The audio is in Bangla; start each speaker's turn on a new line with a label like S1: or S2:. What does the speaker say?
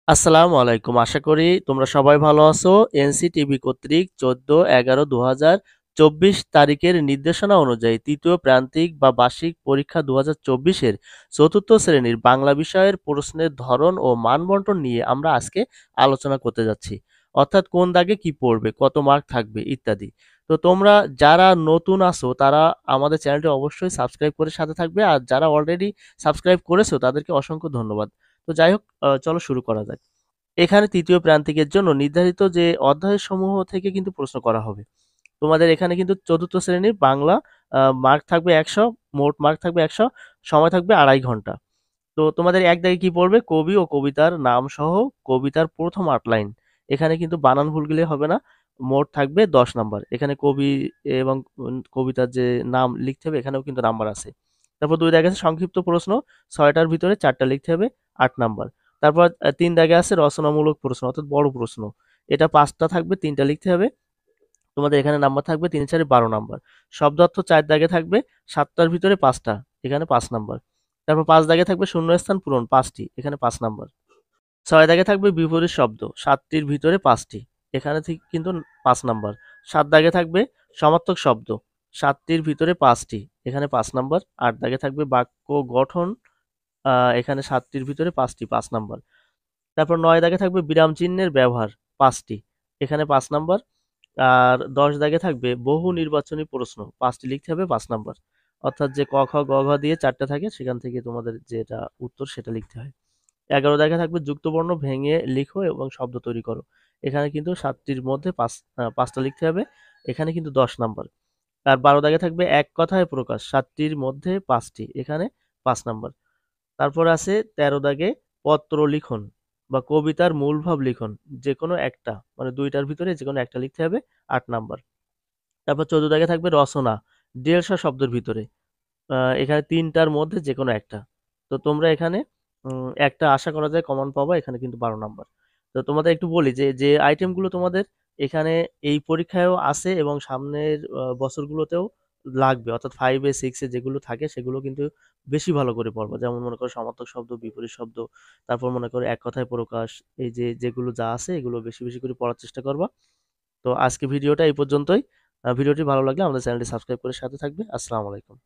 S1: আসসালামু আলাইকুম। আশা করি তোমরা সবাই ভালো আছো। এনসিটিবি কর্তৃক ১৪/১১/২০২৪ তারিখের নির্দেশনা অনুযায়ী তৃতীয় প্রান্তিক বা বার্ষিক পরীক্ষা ২০২৪ এর চতুর্থ শ্রেণীর বাংলা বিষয়ের প্রশ্নের ধরন ও মান বন্টন নিয়ে আমরা আজকে আলোচনা করতে যাচ্ছি। অর্থাৎ কোন দাগে কি পড়বে, কত মার্ক থাকবে ইত্যাদি। তো তোমরা যারা নতুন আছো তারা আমাদের চ্যানেলটি অবশ্যই সাবস্ক্রাইব করে সাথে থাকবে। আর যারা অলরেডি সাবস্ক্রাইব করেছো তাদেরকে অসংখ্য ধন্যবাদ। তো যাই হোক, চলো শুরু করা যাক। এখানে তৃতীয় প্রান্তিকের জন্য নির্ধারিত যে অধ্যায়সমূহ থেকে কিন্তু প্রশ্ন করা হবে। তোমাদের এখানে কিন্তু চতুর্থ শ্রেণীর বাংলা মার্ক থাকবে ১০০, মোট মার্ক থাকবে ১০০, সময় থাকবে ২.৫ ঘন্টা। তো তোমাদের এক দাগে কি পড়বে? কবি ও কবিতার নাম সহ কবিতার প্রথম ৮ লাইন। এখানে কিন্তু বানান ভুল গেলে হবে না। মোট থাকবে ১০ নাম্বার। এখানে কবি এবং কবিতার যে নাম লিখতে হবে এখানেও কিন্তু নাম্বার আছে। তারপর ২ দাগে আছে সংক্ষিপ্ত প্রশ্ন, ৬ টার ভিতরে ৪ টা লিখতে হবে, ৮ নাম্বার। তারপর ৩ দাগে আছে রচনামূলক প্রশ্ন অর্থাৎ বড় প্রশ্ন। এটা ৫ টা থাকবে, ৩ টা লিখতে হবে। তোমাদের এখানে নাম্বার থাকবে ৩ ৪ ১২ নাম্বার। শব্দার্থ ৪ দাগে থাকবে, ৭ টার ভিতরে ৫ টা, এখানে ৫ নাম্বার। তারপর ৫ দাগে থাকবে শূন্যস্থান পূরণ ৫ টি, এখানে ৫ নাম্বার। ৬ দাগে থাকবে বিপরীত শব্দ ৭ টির ভিতরে ৫ টি, এখানে থেকে কিন্তু ৫ নাম্বার। ৭ দাগে থাকবে সমার্থক শব্দ ৭ টির ভিতরে ৫ টি, এখানে ৫ নাম্বার। ৮ দাগে থাকবে বাক্য গঠন, এখানে ৭ টির ভিতরে ৫ টি, ৫ নাম্বার। তারপর ৯ দাগে থাকবে বিরাম চিহ্নের ব্যবহার ৫ টি, এখানে ৫ নাম্বার। আর ১০ দাগে থাকবে বহু নির্বাচনী প্রশ্ন ৫ টি, লিখতে হবে ৫ নাম্বার। অর্থাৎ যে ক, খ, গ, ঘ দিয়ে ৪ টা থাকে সেখান থেকে তোমাদের যেটা উত্তর সেটা লিখতে হয়। ১১ দাগে থাকবে যুক্তবর্ণ ভেঙে লিখো এবং শব্দ তৈরি করো। এখানে কিন্তু ৭ টির মধ্যে ৫ টা লিখতে হবে। এখানে কিন্তু ১০ নাম্বার। আর ১২ দাগে থাকবে এক কথায় প্রকাশ ৭ টির মধ্যে ৫ টি, এখানে ৫ নাম্বার। তারপর আছে ১৩ দাগে পত্র লিখন বা কবিতার মূল ভাব লিখন। যেকোনো একটা মানে ২ টার ভিতরে যেকোনো একটা লিখতে হবে, ৮ নাম্বার। তারপর ১৪ দাগে থাকবে রচনা ১৫০ শব্দের ভিতরে। এখানে ৩ টার মধ্যে যেকোনো একটা। তো তোমরা এখানে একটা আশা করা যায় কমন পাবা, এখানে কিন্তু ১২ নাম্বার। তো তোমাদের একটু বলি যে আইটেমগুলো তোমাদের এখানে এই পরীক্ষায়ও আছে এবং সামনের বছরগুলোতেও লাগবে। অর্থাৎ ৫ এ ৬ এ যেগুলো থাকে সেগুলো কিন্তু বেশি ভালো করে পড়বা। যেমন মনে করো সমার্থক শব্দ, বিপরীত শব্দ, তারপর মনে করো এক কথায় প্রকাশ, এই যে যেগুলো যা আছে এগুলো বেশি, বেশি করে পড়ার চেষ্টা করবা। তো আজকে ভিডিওটা এই পর্যন্তই। ভিডিওটি ভালো লাগলে আমাদের চ্যানেলটি সাবস্ক্রাইব করে সাথে থাকবে। আসসালামু আলাইকুম।